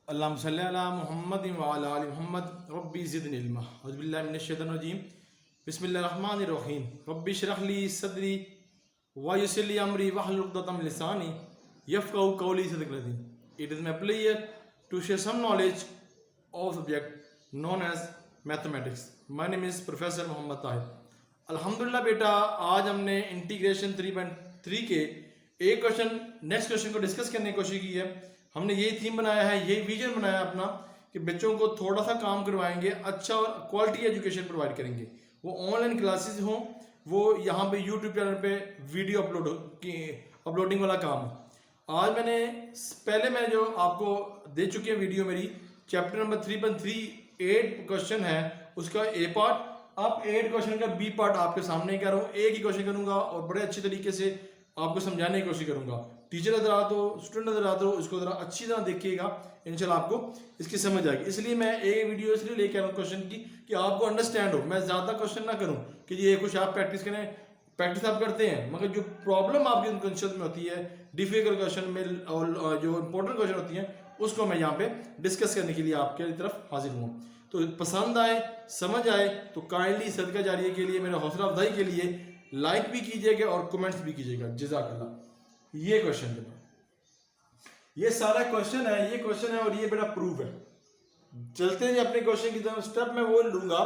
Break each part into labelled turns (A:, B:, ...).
A: अल्लाहुम्मा सल्ली अला मुहम्मद व अला आलि मुहम्मद रब्बी ज़िदनी इल्मा औज़ु बिल्लाहि मिनश शैतानिर रजीम बिस्मिल्लाहिर रहमानिर रहीम रब्बी इश्रह ली सदरी व यस्सिर ली अमरी वहलुल उक़दतम मिन लिसानी यफ़क़हू क़ौली सदक़लज़ीम. It is my pleasure to share some knowledge of subject known as mathematics. My name is Professor Mohammad Tahir. अल्हम्दुलिल्लाह बेटा, आज हमने इंटीग्रेशन 3.3 के एक क्वेश्चन नेक्स्ट क्वेश्चन को डिस्कस करने की कोशिश की है. हमने यही थीम बनाया है, यही विजन बनाया अपना कि बच्चों को थोड़ा सा काम करवाएंगे, अच्छा और क्वालिटी एजुकेशन प्रोवाइड करेंगे. वो ऑनलाइन क्लासेस हों, वो यहाँ पे यूट्यूब चैनल पे वीडियो अपलोडिंग वाला काम हो. आज मैं जो आपको दे चुकी है वीडियो मेरी, चैप्टर नंबर 3.3 8 क्वेश्चन है उसका ए पार्ट. अब 8 क्वेश्चन का बी पार्ट आपके सामने कर रहा हूँ. एक ही क्वेश्चन करूँगा और बड़े अच्छे तरीके से आपको समझाने की कोशिश करूँगा. टीचर नजर आता हो, स्टूडेंट नजर आता हो, इसको जरा अच्छी तरह देखिएगा, इंशाल्लाह आपको इसकी समझ आएगी. इसलिए मैं एक वीडियो इसलिए लेके आया हूँ क्वेश्चन की कि आपको अंडरस्टैंड हो. मैं ज़्यादा क्वेश्चन ना करूँ कि ये कुछ आप प्रैक्टिस करें. प्रैक्टिस आप करते हैं, मगर जो प्रॉब्लम आपके कंसेप्ट में होती है, डिफिकल्ट क्वेश्चन में और जो इंपॉर्टेंट क्वेश्चन होती हैं, उसको मैं यहाँ पे डिस्कस करने के लिए आपके तरफ हाजिर हूँ. तो पसंद आए, समझ आए तो काइंडली सदका जारिया के लिए, मेरा हौसला अफजाई के लिए लाइक भी कीजिएगा और कमेंट्स भी कीजिएगा. जज़ाकल्लाह. ये क्वेश्चन है, ये सारा क्वेश्चन है, ये क्वेश्चन है और ये बड़ा प्रूफ है. चलते हैं अपने क्वेश्चन की तरफ. स्टेप मैं वो लूँगा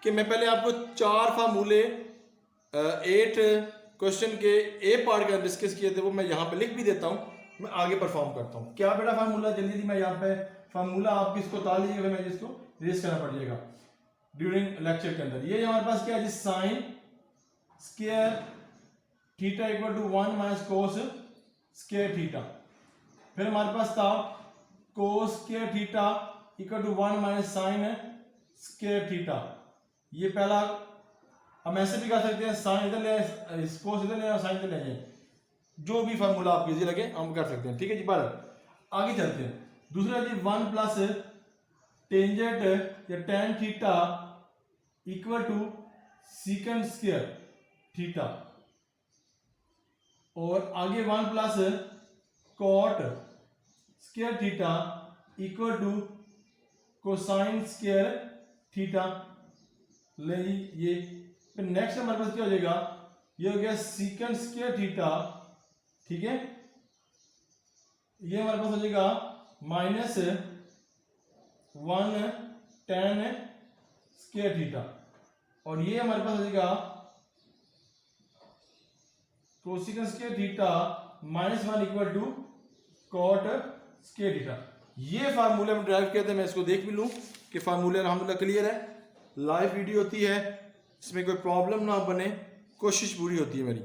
A: कि मैं पहले आपको 4 फार्मूले 8 क्वेश्चन के ए पार्ट का डिस्कस किए थे, वो मैं यहाँ पे लिख भी देता हूँ. मैं आगे परफॉर्म करता हूँ. क्या बेटा फार्मूला, जल्दी मैं यहाँ पे फार्मूला आप किसको ताल लीजिएगा, मैं जिसको रेस करना पड़ेगा ड्यूरिंग लेक्चर के अंदर. ये हमारे पास क्या है जी, sine square theta equal to 1 minus cos square theta. फिर हमारे पास था cos square theta equal to 1 minus sine square theta. ये पहला. हम ऐसे भी कर सकते हैं, साइन इधर ले, कोस इधर ले और साइन इधर ले जाए. जो भी फार्मूला आपको इजी लगे हम कर सकते हैं. ठीक है जी. पर आगे चलते हैं. दूसरा जी 1 प्लस टेंजेंट या tan theta equal to secant square theta. और आगे 1 plus cot square theta equal to cosine square theta. ले ये. फिर नेक्स्ट हमारे पास क्या हो जाएगा, ये हो गया सीकेंट स्क्वायर थीटा. ठीक है. ये हमारे पास हो जाएगा माइनस 1 tan स्क्वायर थीटा. और ये हमारे पास हो जाएगा cosecant square theta minus 1 equal to cot square theta. ये फार्मूले में ड्राइव किया था. मैं इसको देख भी लूँ कि फार्मूले अल्हम्दुलिल्लाह क्लियर है. लाइव वीडियो होती है, इसमें कोई प्रॉब्लम ना बने, कोशिश पूरी होती है मेरी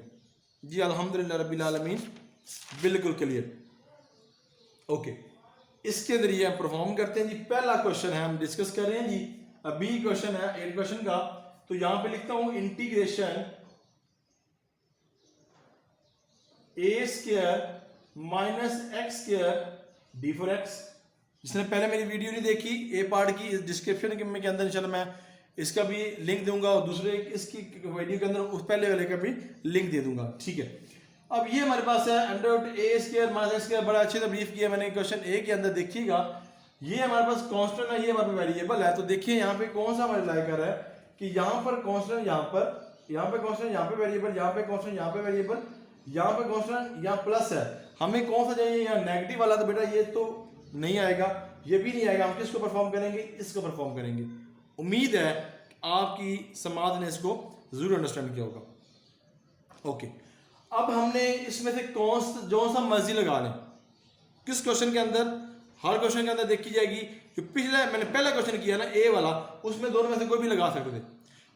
A: जी. अल्हम्दुलिल्लाह रब्बिल आलमीन, बिल्कुल क्लियर. ओके. इसके जरिए हम परफॉर्म करते हैं जी. पहला क्वेश्चन है, हम डिस्कस कर रहे हैं जी. अभी क्वेश्चन है 8 क्वेश्चन का. तो यहां पे लिखता हूं integration A square minus x square D for x. जिसने पहले मेरी वीडियो नहीं देखी ए पार्ट की, इस डिस्क्रिप्शन के अंदर इंशाल्लाह मैं इसका भी लिंक दूंगा और दूसरे इसकी वीडियो के अंदर उस पहले वाले का भी लिंक दे दूंगा. ठीक है. अब ये हमारे पास है under root A square minus x square. बड़ा अच्छे से ब्रीफ किया मैंने क्वेश्चन ए के अंदर. देखिएगा ये हमारे पास कांस्टेंट है, ये हमारे पास वेरिएबल है. तो देखिए यहाँ पे कौन सा मल्टीप्लाई कर रहा है कि यहाँ पर कांस्टेंट, यहाँ पे कांस्टेंट, यहाँ पे वेरिएबल, यहाँ पे कांस्टेंट, यहाँ पे वेरिएबल, यहाँ पे कांस्टेंट, यहाँ प्लस है. हमें कौन सा चाहिए, यहाँ नेगेटिव वाला. तो बेटा ये तो नहीं आएगा, ये भी नहीं आएगा. हम किसको परफॉर्म करेंगे, इसको परफॉर्म करेंगे. उम्मीद है आपकी समाज ने इसको जरूर अंडरस्टैंड किया होगा. ओके. अब हमने इसमें से कौन जो सा मर्जी लगा लें किस क्वेश्चन के अंदर. हर क्वेश्चन के अंदर देखी जाएगी. जो पिछले मैंने पहला क्वेश्चन किया ना ए वाला, उसमें दोनों में से कोई भी लगा सकते थे,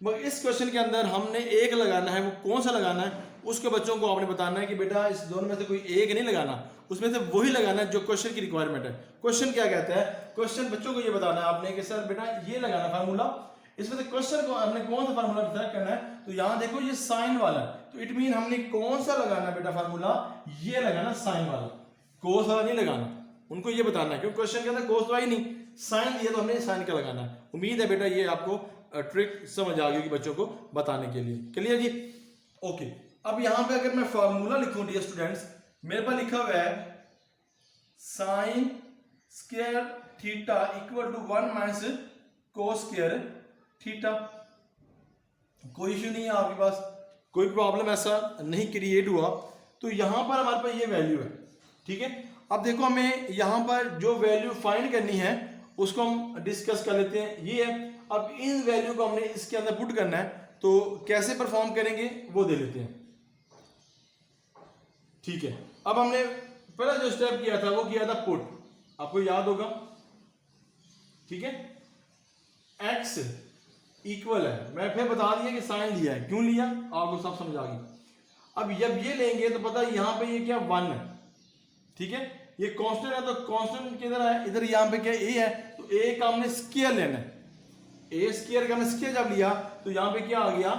A: मगर इस क्वेश्चन के अंदर हमने एक लगाना है. वो कौन सा लगाना है उसके बच्चों को आपने बताना है कि बेटा इस दोनों में से कोई एक नहीं लगाना, उसमें से वही लगाना है जो क्वेश्चन की रिक्वायरमेंट है. क्वेश्चन क्या कहता है, क्वेश्चन बच्चों को ये बताना है आपने कि सर बेटा ये लगाना फार्मूला. इसमें से क्वेश्चन को हमने कौन सा फार्मूला सेलेक्ट करना है. तो यहां देखो ये साइन वाला है, तो इट मीन हमने कौन सा लगाना है बेटा फार्मूला, ये लगाना साइन वाला. कोस वाला नहीं लगाना. उनको ये बताना है क्योंकि क्वेश्चन के अंदर कोस तो आई नहीं, साइन दिया तो हमने साइन का लगाना है. उम्मीद है बेटा ये आपको ट्रिक समझ आ गई बच्चों को बताने के लिए. क्लियर जी. ओके. अब यहां पे अगर मैं फार्मूला लिखूं डियर स्टूडेंट्स, मेरे पास लिखा हुआ है sine square theta equal to 1 minus cos square theta. कोई इश्यू नहीं है आपके पास, कोई प्रॉब्लम ऐसा नहीं क्रिएट हुआ। तो यहाँ पर हमारे पास ये वैल्यू है, ठीक है। अब देखो हमें यहाँ पर जो वैल्यू फाइंड करनी है उसको हम डिस्कस कर लेते हैं। ये है, अब इन वैल्यू को हमने इसके अंदर पुट करना है, तो कैसे परफॉर्म करेंगे वो दे लेते हैं, ठीक है। अब हमने पहला जो स्टेप किया था वो किया था पुट, आपको याद होगा, ठीक है। x इक्वल है, मैं फिर बता दिया कि साइन लिया है, क्यों लिया आपको सब समझ आ गई। अब जब ये लेंगे तो पता है यहाँ पे ये क्या 1 है, ठीक है। ये कांस्टेंट है तो कांस्टेंट किधर है, इधर यहाँ पे क्या a है, तो a का हमने स्क्वायर लेना है। a स्क्वायर का हमने स्क्वायर जब लिया तो यहाँ पे क्या आ गया,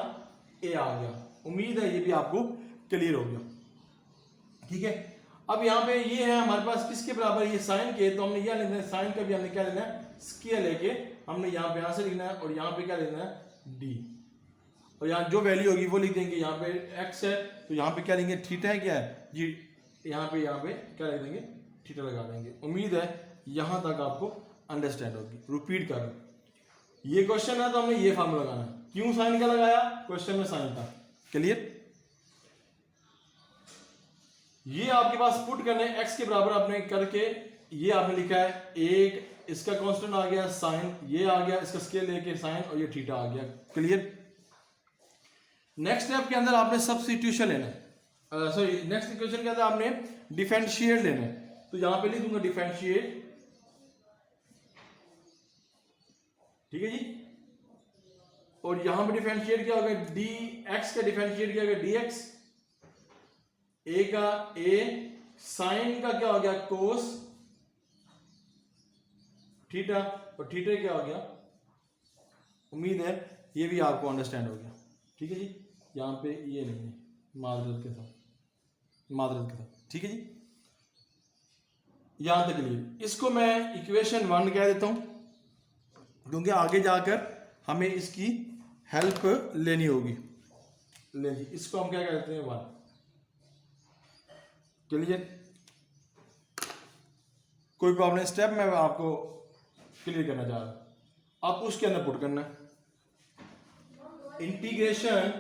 A: a आ गया। उम्मीद है ये भी आपको क्लियर हो गया, ठीक है। अब यहाँ पे ये है हमारे पास किसके बराबर, ये साइन के, तो हमने यह लेना है, साइन का भी हमने क्या लेना है, स्क्वायर लेके हमने यहाँ पे यहाँ से लिखना है, और यहाँ पे क्या लेना है d, और यहाँ जो वैल्यू होगी वो लिख देंगे। यहाँ पे x है तो यहाँ पे क्या लेंगे, थीटा है, क्या है जी, यहाँ पे क्या लिख देंगे, थीटा लगा देंगे। उम्मीद है यहाँ तक आपको अंडरस्टैंड होगी। रिपीट कर लो, ये क्वेश्चन है तो हमने ये फार्मूला लगाना है। क्यों साइन का लगाया, क्वेश्चन में साइन था, क्लियर। ये आपके पास पुट करने x के बराबर आपने करके ये आपने लिखा है, एक इसका कांस्टेंट आ गया साइन, ये आ गया इसका स्केल लेके साइन, और ये थीटा आ गया, क्लियर। नेक्स्ट स्टेप के अंदर आपने सब्स्टिट्यूशन लेना है, सॉरी नेक्स्ट इक्वेशन के अंदर आपने डिफरेंशिएट लेना है। तो यहां पे लिख दूंगा डिफरेंशिएट, ठीक है जी। और यहां पे डिफरेंशिएट क्या होगा, डी एक्स का डिफरेंशिएट क्या होगा, डी एक्स, ए का ए, साइन का क्या हो गया कोस थीटा, और थीटा क्या हो गया। उम्मीद है ये भी आपको अंडरस्टैंड हो गया, ठीक है जी। यहाँ पे ये नहीं है, मादरत के साथ, ठीक है जी। यहां तक लिए इसको मैं इक्वेशन 1 कह देता हूं, क्योंकि आगे जाकर हमें इसकी हेल्प लेनी होगी। ले जी, इसको हम क्या कहते हैं 1, क्लियर। कोई प्रॉब्लम, स्टेप मैं आपको क्लियर करना चाह रहा हूं। आप उसके अंदर पुट करना है इंटीग्रेशन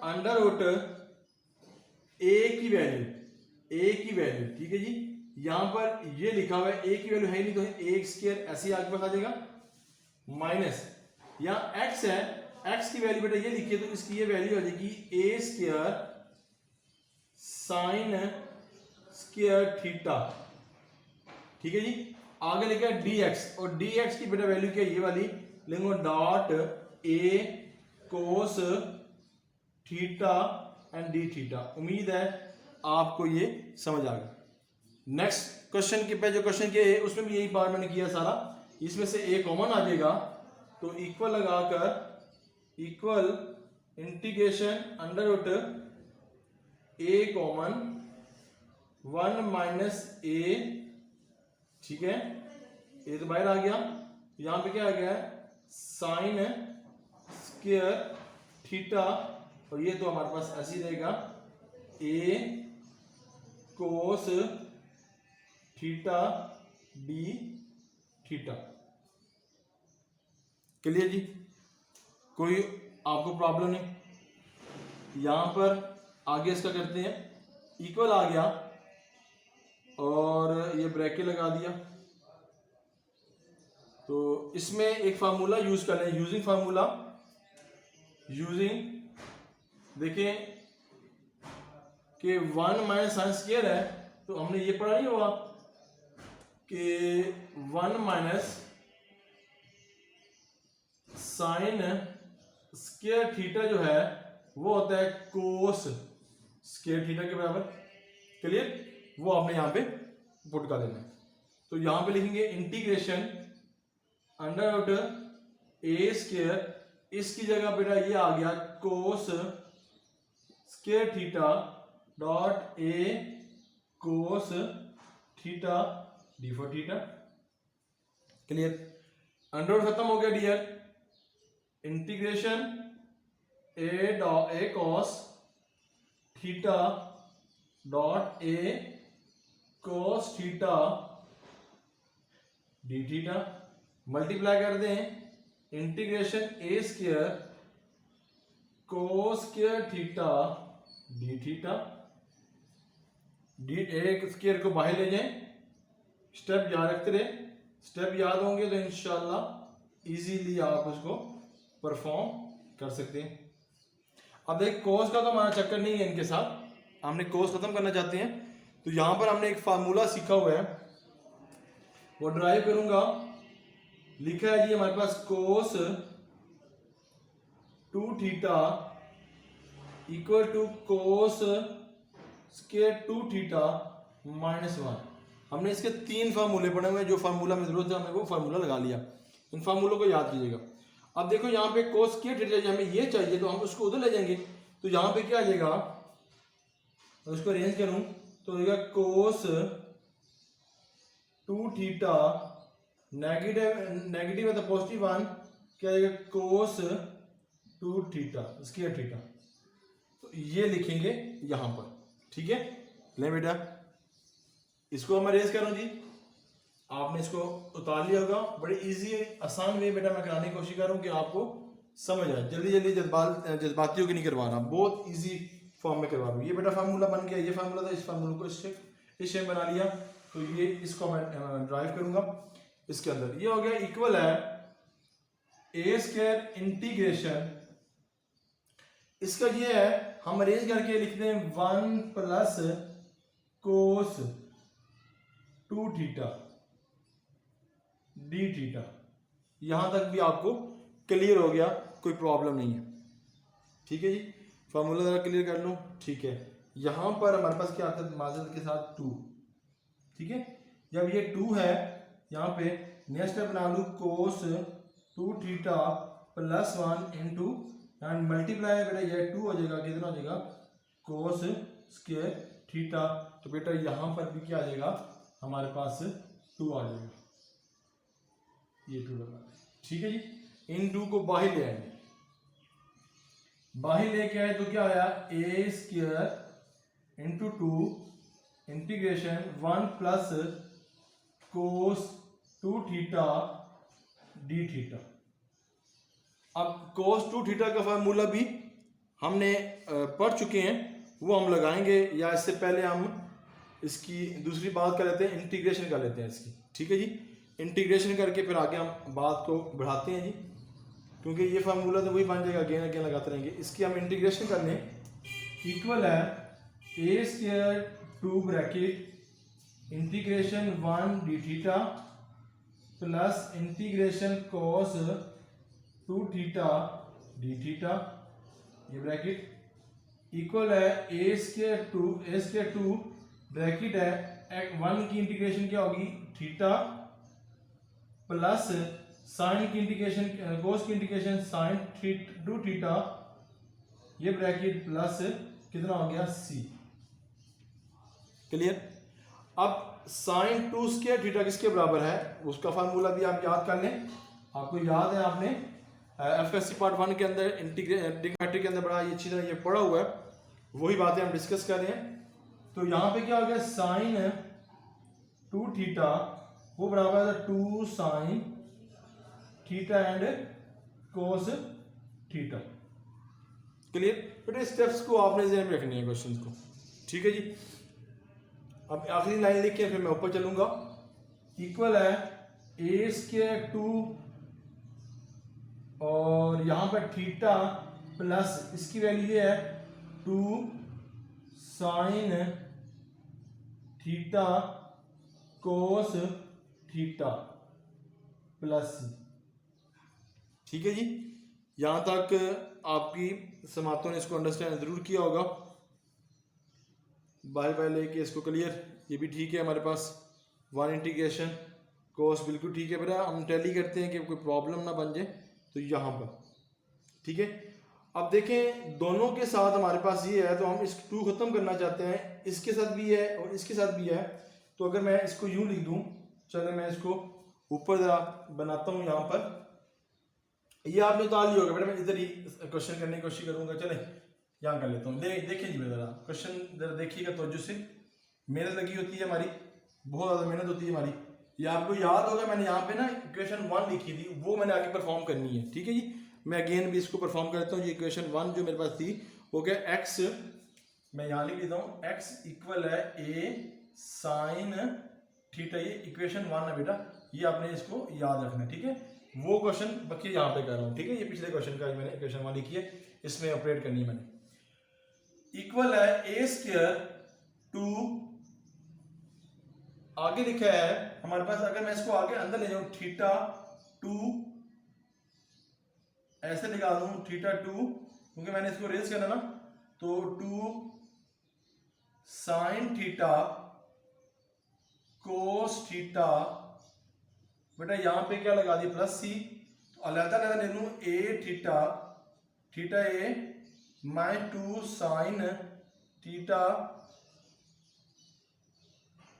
A: अंडर रूट ए की वैल्यू, ठीक है जी। यहां पर ये लिखा हुआ है ए की वैल्यू है नहीं, तो एक स्क्वायर ऐसे ही आगे पास आ जाएगा, माइनस यहां x है, x की वैल्यू बेटा ये लिखिए, तो इसकी ये वैल्यू आ जाएगी ए स्क्वायर साइन स्क्वायर थीटा, ठीक है जी। आगे लिखा है dx, और dx की बेटा वैल्यू क्या है, ये वाली लिखूंगा dot A cos theta and D theta. उम्मीद है आपको ये समझ आ गया। नेक्स्ट क्वेश्चन के पे जो क्वेश्चन के उसमें भी यही बार मैंने किया सारा, इसमें से ए कॉमन आ जाएगा, तो इक्वल लगाकर इक्वल इंटीग्रेशन अंडर रूट ए कॉमन 1 माइनस ए, ठीक है। ए तो बाहर आ गया, यहां पे क्या आ गया है साइन स्क्वायर थीटा, और ये तो हमारे पास ऐसे ही रहेगा a cos theta D theta, clear जी। कोई आपको प्रॉब्लम नहीं। यहां पर आगे इसका करते हैं, इक्वल आ गया और ये ब्रैकेट लगा दिया, तो इसमें एक फार्मूला यूज कर लें, यूजिंग फार्मूला, देखें कि 1 माइनस साइन स्क्वायर है, तो हमने ये पढ़ा नहीं हुआ कि 1 माइनस साइन स्क्वायर थीटा जो है वो होता है कोस स्क्वायर थीटा के बराबर, क्लियर। वो आपने यहां पे पुट कर देना है। तो यहां पे लिखेंगे integration under root A square, इसकी जगह बेटा ये आ गया cos square theta dot A cos theta D for theta, clear. Under root खत्म हो गया dear, integration A cos theta dot A cos theta D theta multiply कर दें integration A square cos square theta D theta, D A square को बाहर ले जाएं, step याद रखते रहे, स्टेप याद होंगे तो इंशाल्लाह इजीली आप उसको परफॉर्म कर सकते हैं। अब देख कोस का तो हमारा चक्कर नहीं है इनके साथ, हमने कोस खत्म करना चाहते हैं, तो यहां पर हमने एक फार्मूला सीखा हुआ है वो ड्राइव करूंगा। लिखा है जी हमारे पास cos 2 theta equal to cos square 2 theta -1। हमने इसके 3 फार्मूले पढ़े हुए हैं, जो फार्मूला में जरूरत है हमने वो फार्मूला लगा लिया। इन फार्मूलों को याद कीजिएगा। अब देखो यहाँ पे कोस स्क्वायर थीटा हमें ये चाहिए तो हम उसको उधर ले जाएंगे, तो यहाँ पे क्या आ जाएगा, उसको अरेंज करूं तो हो जाएगा कोस 2 थीटा नेगेटिव है तो पॉजिटिव 1 क्या आएगा कोस 2 थीटा स्क्वायर थीटा। तो ये लिखेंगे यहां पर, ठीक है। ले बेटा इसको हम अरेंज करूं जी, आपने इसको उतार लिया होगा। बड़ी इजी आसान वे बेटा मैं कराने की कोशिश कर रहा हूं कि आपको समझ आए, जल्दी जल्दी जज्बातियों की नहीं करवा रहा, बहुत इजी फॉर्म में करवा रहा हूं। ये बेटा फार्मूला बन गया, ये फार्मूला था, इस फार्मूला को इस शेप बना लिया, तो ये इसको मैं ड्राइव करूंगा इसके अंदर। ये हो गया इक्वल है ए स्क्वायर इंटीग्रेशन, इसका ये है हम अरेंज करके लिखते हैं 1 plus cos 2 theta D theta. यहां तक भी आपको क्लियर हो गया, कोई प्रॉब्लम नहीं है, ठीक है जी। फॉर्मूला जरा क्लियर कर लूं, ठीक है। यहां पर हमारे पास क्या आता है माजद के साथ 2, ठीक है। जब ये 2 है यहाँ पे नेक्स्ट बना लूं कोस 2 theta plus 1 into and multiply बेटा ये 2 हो जाएगा, कितना हो जाएगा कोस स्क्वायर थीटा। तो बेटा यहां पर भी क्या आ जाएगा हमारे पास 2 आ जाएगा, ये 2 लगा, ठीक है जी। इन 2 को बाहर ले आएंगे, बाहर लेके आए तो क्या आया a square into 2 integration 1 plus cos 2 theta D theta. अब कोस 2 थीटा का फार्मूला भी हमने पढ़ चुके हैं, वो हम लगाएंगे, या इससे पहले हम इसकी दूसरी बात कर लेते हैं, इंटीग्रेशन कर लेते हैं इसकी, ठीक है जी। इंटीग्रेशन करके फिर आगे हम बात को बढ़ाते हैं जी, क्योंकि ये फार्मूला तो वही बन जाएगा, अगेन अगेन लगाते रहेंगे। इसकी हम इंटीग्रेशन कर लें, इक्वल है a square 2 bracket integration 1 d theta plus integration cos 2 theta D theta, ये ब्रैकेट इक्वल है ए स्क्वायर 2 ब्रैकेट है 1 की इंटीग्रेशन क्या होगी थीटा प्लस साइन की इंटीग्रेशन कोस की इंटीग्रेशन साइन 2 थीटा, ये ब्रैकेट प्लस कितना हो गया सी, क्लियर। अब साइन 2 स्क्वायर थीटा किसके बराबर है उसका फार्मूला भी आप याद कर लें। आपको याद है आपने एफएससी पार्ट 1 के अंदर इंटीग्रेटेड के अंदर बड़ा ये अच्छी तरह ये पढ़ा हुआ है, वही बातें हम डिस्कस कर रहे हैं। तो यहाँ पे क्या हो गया साइन 2 थीटा वो बराबर है 2 sine theta and cos theta, clear. बेटे स्टेप्स को आपने ध्यान में रखनी है क्वेश्चंस को, ठीक है जी। अब आखिरी लाइन लिखिए फिर मैं ऊपर चलूंगा। इक्वल है ए स्क्वायर 2 और यहां पर थीटा प्लस इसकी वैल्यू ये है 2 sign theta cos theta plus, ठीक है जी। यहां तक आपकी समातों ने इसको अंडरस्टैंड जरूर किया होगा, बाय लेके इसको क्लियर, ये भी ठीक है हमारे पास 1 इंटीग्रेशन कोस बिल्कुल ठीक है बेटा। हम टैली करते हैं कि कोई प्रॉब्लम ना बन जाए, तो यहाँ पर ठीक है। अब देखें दोनों के साथ हमारे पास ये है, तो हम इस 2 खत्म करना चाहते हैं, इसके साथ भी है और इसके साथ भी है। तो अगर मैं इसको यूं लिख दूं, चले मैं इसको ऊपर जरा बनाता हूं, यहाँ पर ये आपने उतार लिया होगा बेटा, मैं इधर ही क्वेश्चन करने की कोशिश करूंगा। चले यहाँ कर लेता हूँ, देखिए जी जरा क्वेश्चन जरा देखिएगा तवज्जो से। मेहनत लगी होती है हमारी, बहुत ज़्यादा मेहनत होती है हमारी, ये आपको याद होगा मैंने यहाँ पे ना इक्वेशन 1 लिखी थी, वो मैंने आगे परफॉर्म करनी है, ठीक है जी। मैं अगेन भी इसको परफॉर्म करता हूँ। ये इक्वेशन 1 जो मेरे पास थी वो क्या, एक्स, मैं यहाँ लिख देता हूँ, एक्स इक्वल है ए साइन थीटा। ये इक्वेशन 1 है बेटा, ये आपने इसको याद रखना है, ठीक है। वो क्वेश्चन बाकी यहाँ पे कर रहा हूँ, ठीक है। ये पिछले क्वेश्चन का मैंने इक्वेशन 1 लिखी है, इसमें ऑपरेट करनी है मैंने। इक्वल है ए स्क्वायर टू, आगे लिखा है हमारे पास, अगर मैं इसको आगे अंदर ले जाऊं, थीटा टू, ऐसे लिखा दूं थीटा टू, क्योंकि मैंने इसको रेज करना ना, तो two sine theta cos theta, बेटा यहां पे क्या लगा दिया, प्लस सी, तो अलग-अलग ले लूं, ए थीटा, थीटा ए माइनस टू साइन थीटा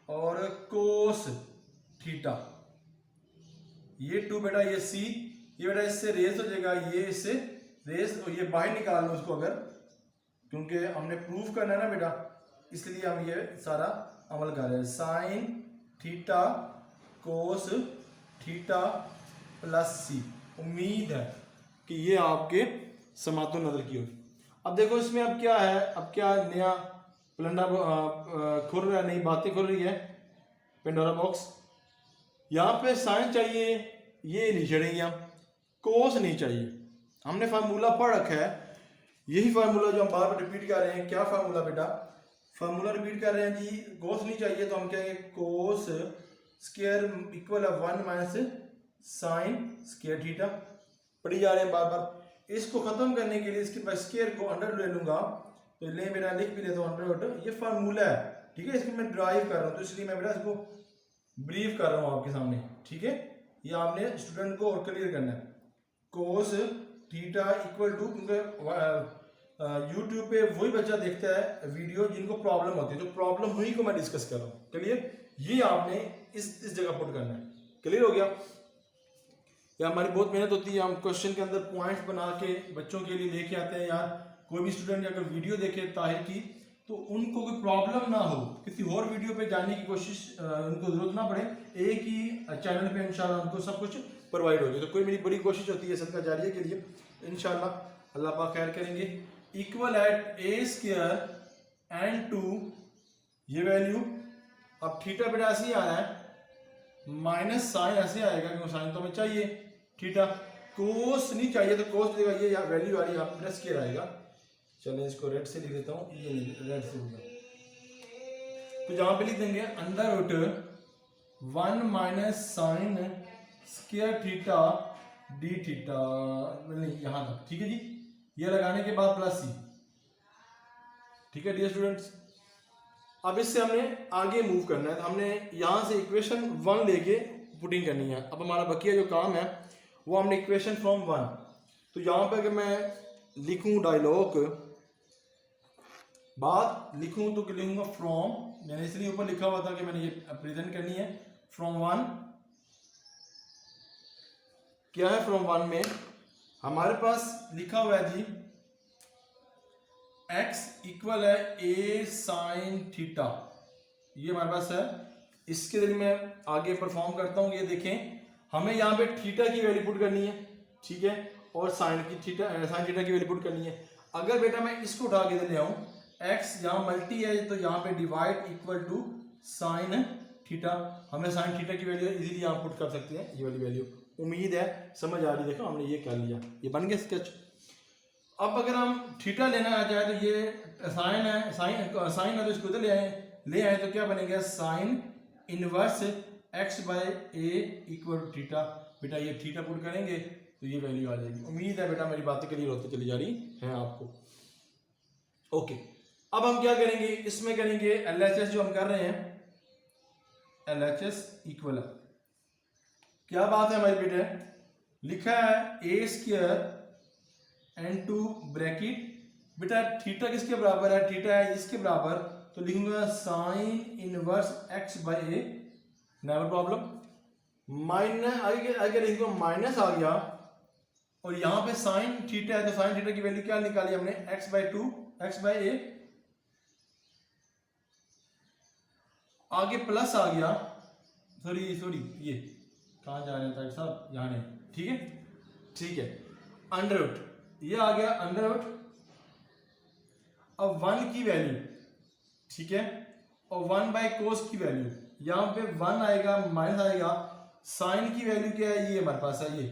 A: और कोस थीटा, ये टू बेटा, ये सी, ये बेटा इससे रेस हो जाएगा, ये इससे रेस, और ये बाहर निकाल लो उसको अगर, क्योंकि हमने प्रूफ करना है ना बेटा, इसलिए हम ये सारा अमल कर रहे हैं। Sine theta cos theta plus C. उम्मीद है कि ये आपके समातो नजर की होगी। अब देखो इसमें अब क्या है, अब क्या नया प्लंडा खुल रहा है, नई बातें खुल रही है, पेंडोरा बॉक्स। यहाँ पे साइन चाहिए, ये नहीं चढ़ेगी, हम कोस नहीं चाहिए। हमने फार्मूला पढ़ रखा है, यही फार्मूला जो हम बार बार रिपीट कर रहे हैं। क्या फार्मूला बेटा, फार्मूला रिपीट कर रहे हैं जी, कोस नहीं चाहिए तो हम कहेंगे कोस स्क्वायर इक्वल है 1 माइनस साइन स्क्वायर थीटा। पढ़ी जा रहे हैं बार बार। इसको खत्म करने के लिए इसके स्क्वायर को अंडर ले लूंगा, तो ले मेरा लिख भी लेता हूँ अंडर, ये फार्मूला है, ठीक है। इसको मैं ड्राइव कर रहा हूँ, तो इसलिए मैं बेटा इसको ब्रीफ कर रहा हूँ आपके सामने, ठीक है। ये आपने स्टूडेंट को और क्लियर करना है। कोस थीटा इक्वल टू, क्योंकि यूट्यूब पे वही बच्चा देखता है वीडियो जिनको प्रॉब्लम होती है, तो प्रॉब्लम हुई को मैं डिस्कस कर रहा हूँ, क्लियर। ये आपने इस जगह पुट करना है, क्लियर हो गया। या हमारी बहुत मेहनत होती है, हम क्वेश्चन के अंदर पॉइंट बना के बच्चों के लिए लेके आते हैं। यार कोई भी स्टूडेंट अगर वीडियो देखे ताहिर की, तो उनको कोई प्रॉब्लम ना हो, किसी और वीडियो पे जाने की कोशिश उनको जरूरत ना पड़े, एक ही चैनल पे इंशाल्लाह उनको सब कुछ प्रोवाइड हो जाए। तो कोई मेरी बड़ी कोशिश होती है सदका जारिया के लिए, इंशाल्लाह अल्लाह पाक खैर करेंगे। Equal at A square and two, ये वैल्यू, अब थीटा बेटा ऐसे ही आ रहा है, माइनस साइन ऐसे आएगा क्योंकि साइन तो हमें चाहिए, थीटा कोस नहीं चाहिए तो कोस देगा, ये वैल्यू आ रही है, यहाँ प्लस स्क्वायर आएगा। चलिए इसको रेड से लिख देता हूँ, ये रेड से लिख, तो जहां पे लिख देंगे under root 1 minus sine square theta D theta, नहीं यहां तक, ठीक है जी। ये लगाने के बाद प्लस सी, ठीक है डियर स्टूडेंट्स। अब इससे हमने आगे मूव करना है, तो हमने यहां से इक्वेशन 1 लेके पुटिंग करनी है। अब हमारा बकिया जो काम है वो हमने इक्वेशन फ्रॉम 1, तो यहां पर अगर मैं लिखूं डायलॉग बात लिखूं तो लिखूंगा फ्रॉम, मैंने इसलिए ऊपर लिखा हुआ था कि मैंने ये प्रेजेंट करनी है। फ्रॉम 1 क्या है, फ्रॉम 1 में हमारे पास लिखा हुआ है जी x इक्वल है a साइन थीटा, ये हमारे पास है। इसके जरिए मैं आगे परफॉर्म करता हूं। ये देखें, हमें यहाँ पे थीटा की वैल्यू पुट करनी है, ठीक है, और साइन थीटा की वैल्यू पुट करनी है। अगर बेटा मैं इसको उठा के ले आऊं, x यहाँ मल्टी है तो यहाँ पे divide equal to sine theta, हमें साइन थीटा की वैल्यू इजीली यहाँ पुट कर सकते हैं, ये वाली वैल्यू। उम्मीद है समझ आ रही, देखो हमने ये कर लिया, ये बन गया स्केच। अब अगर हम थीटा लेना आ जाए तो ये साइन है, साइन है तो इसको इधर ले आए तो क्या बनेगा, sine inverse x by a equal to theta. बेटा ये थीटा पुट करेंगे तो ये वैल्यू आ जाएगी। उम्मीद है बेटा मेरी बातें क्लियर होती चली जा रही है आपको। ओके, अब हम क्या करेंगे, इसमें करेंगे LHS जो हम कर रहे हैं, LHS इक्वल, क्या बात है हमारे बेटे, लिखा है a square and to bracket, बेटा थीटा किसके बराबर है, थीटा है इसके बराबर, तो लिखूंगा sign inverse x by A, never problem. Minus आगे लिखूंगा, माइनस आ गया, और यहां पे साइन थीटा है तो साइन थीटा की वैल्यू क्या निकाली हमने, x बाय 2 x बाय ए, आगे प्लस आ गया सॉरी ये कहाँ जा रहे हैं ताकि साहब, यहाँ नहीं, ठीक है ठीक है। अंडर रूट ये आ गया अंडर रूट। अब 1 की वैल्यू, ठीक है, और 1/cos की वैल्यू, यहाँ पे 1 आएगा माइनस आएगा, साइन की वैल्यू क्या है, ये हमारे पास है ये,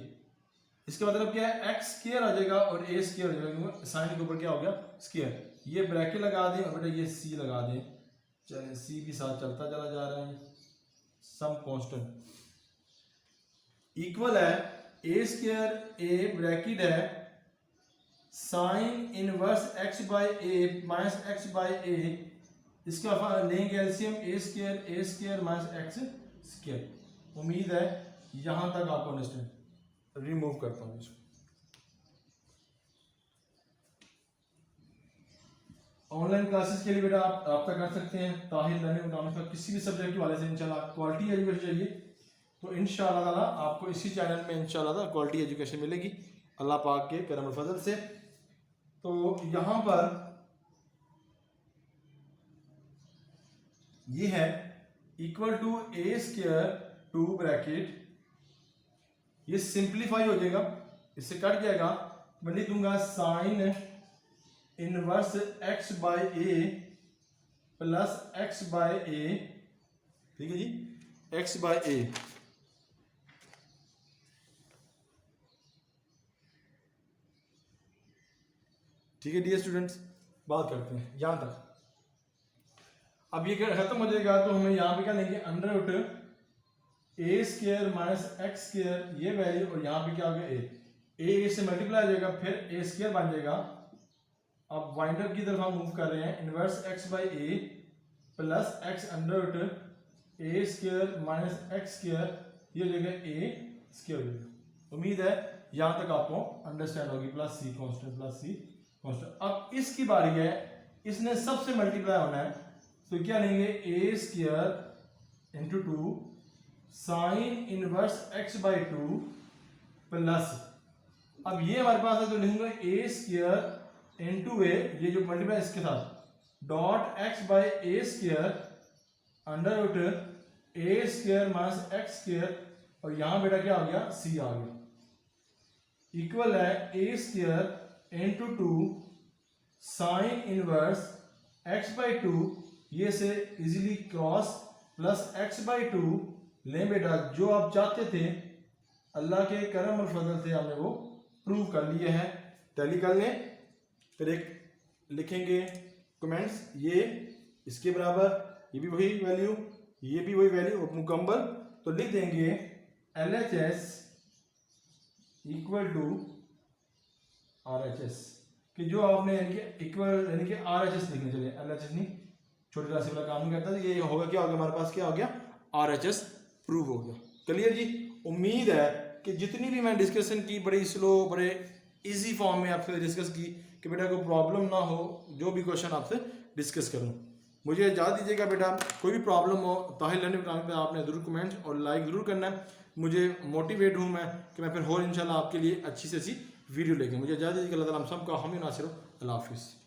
A: इसका मतलब क्या है x स्क्वायर आ जाएगा और a स्क्वायर हो जाएगा, साइन के ऊपर क्या हो गया स्क्वायर। ये ब्रैकेट लगा दें और बेटा ये c लगा दें, चले c भी साथ चलता चला जा रहा है, सम कांस्टेंट इक्वल है a स्क्वायर, a ब्रैकेट है sine inverse x by a minus x by a, इसका लेंगे LCM a square minus x square. उम्मीद है यहां तक आपको अंडरस्टैंड। रिमूव करता हूं इसको। ऑनलाइन क्लासेस के लिए बेटा आप रब्ता कर सकते हैं ताहिर लर्निंग इकोनॉमिक्स का, किसी भी सब्जेक्ट के वाले से इंशाल्लाह क्वालिटी एजुकेशन चाहिए तो इंशाल्लाह ताला आपको इसी चैनल में इंशाल्लाह ताला क्वालिटी एजुकेशन मिलेगी अल्लाह पाक के करम और फजल से। तो यहाँ पर ये है equal to a square 2 bracket, ये सिंप्लीफाई हो जाएगा, इससे कट जाएगा, मैं लिख दूंगा sine inverse x by a plus x by a, ठीक है जी, x बाय a। ठीक है डियर स्टूडेंट्स, बात करते हैं यहां तक। अब ये खत्म हो जाएगा तो हमें यहाँ पे क्या लेंगे under root a square minus x square, ये वैल्यू, और यहाँ पे क्या हो गया a से मल्टीप्लाई हो जाएगा, फिर a स्क्वायर बन जाएगा। अब वाइंडर की तरफ हम मूव कर रहे हैं, inverse x by a plus x under root a square minus x square, ये हो जाएगा a स्क्वायर हो जाएगा। उम्मीद है यहाँ तक आपको अंडरस्टैंड होगी, plus c constant plus c constant. अब इसकी बारी है, इसने सबसे मल्टीप्लाई होना है, तो क्या लेंगे a square into 2 sign inverse x by 2 plus, अब ये हमारे पास है तो लिखूंगा a स्क्वायर इंटू a, ये जो मल्टीप्लाई इसके साथ dot x by a square under root a square minus x square, और यहां बेटा क्या आ गया c आ गया, इक्वल है a square into 2 sign inverse x by 2, ये से easily cross plus x by 2 लें बेटा, जो आप चाहते थे अल्लाह के करम और फजल से हमने वो प्रूव कर लिए हैं। टैली कर लें, फिर एक लिखेंगे कमेंट्स, ये इसके बराबर, ये भी वही वैल्यू, ये भी वही वैल्यू मुकम्मल, तो लिख देंगे LHS इक्वल टू RHS, कि जो आपने यानी कि इक्वल यानी कि RHS लिखने चले, LHS नहीं, छोटी राशि वाला काम नहीं करता, तो ये होगा क्या होगा हमारे पास, क्या हो गया RHS प्रूव हो गया। क्लियर जी। उम्मीद है कि जितनी भी मैं डिस्कशन की बड़ी स्लो बड़े इजी फॉर्म में आपसे डिस्कस की कि बेटा कोई प्रॉब्लम ना हो, जो भी क्वेश्चन आपसे डिस्कस करूं। मुझे इजाज़त दीजिएगा बेटा, कोई भी प्रॉब्लम हो ताहिर लर्निंग पे आपने ज़रूर कमेंट और लाइक ज़रूर करना है, मुझे मोटिवेट हूँ मैं कि मैं फिर और इंशाल्लाह आपके लिए अच्छी से अच्छी वीडियो लेके। मुझे इजाज़त दीजिएगा, अल्लाह ताला हम सबका हामी नासिर हो। अल्लाह हाफिज़।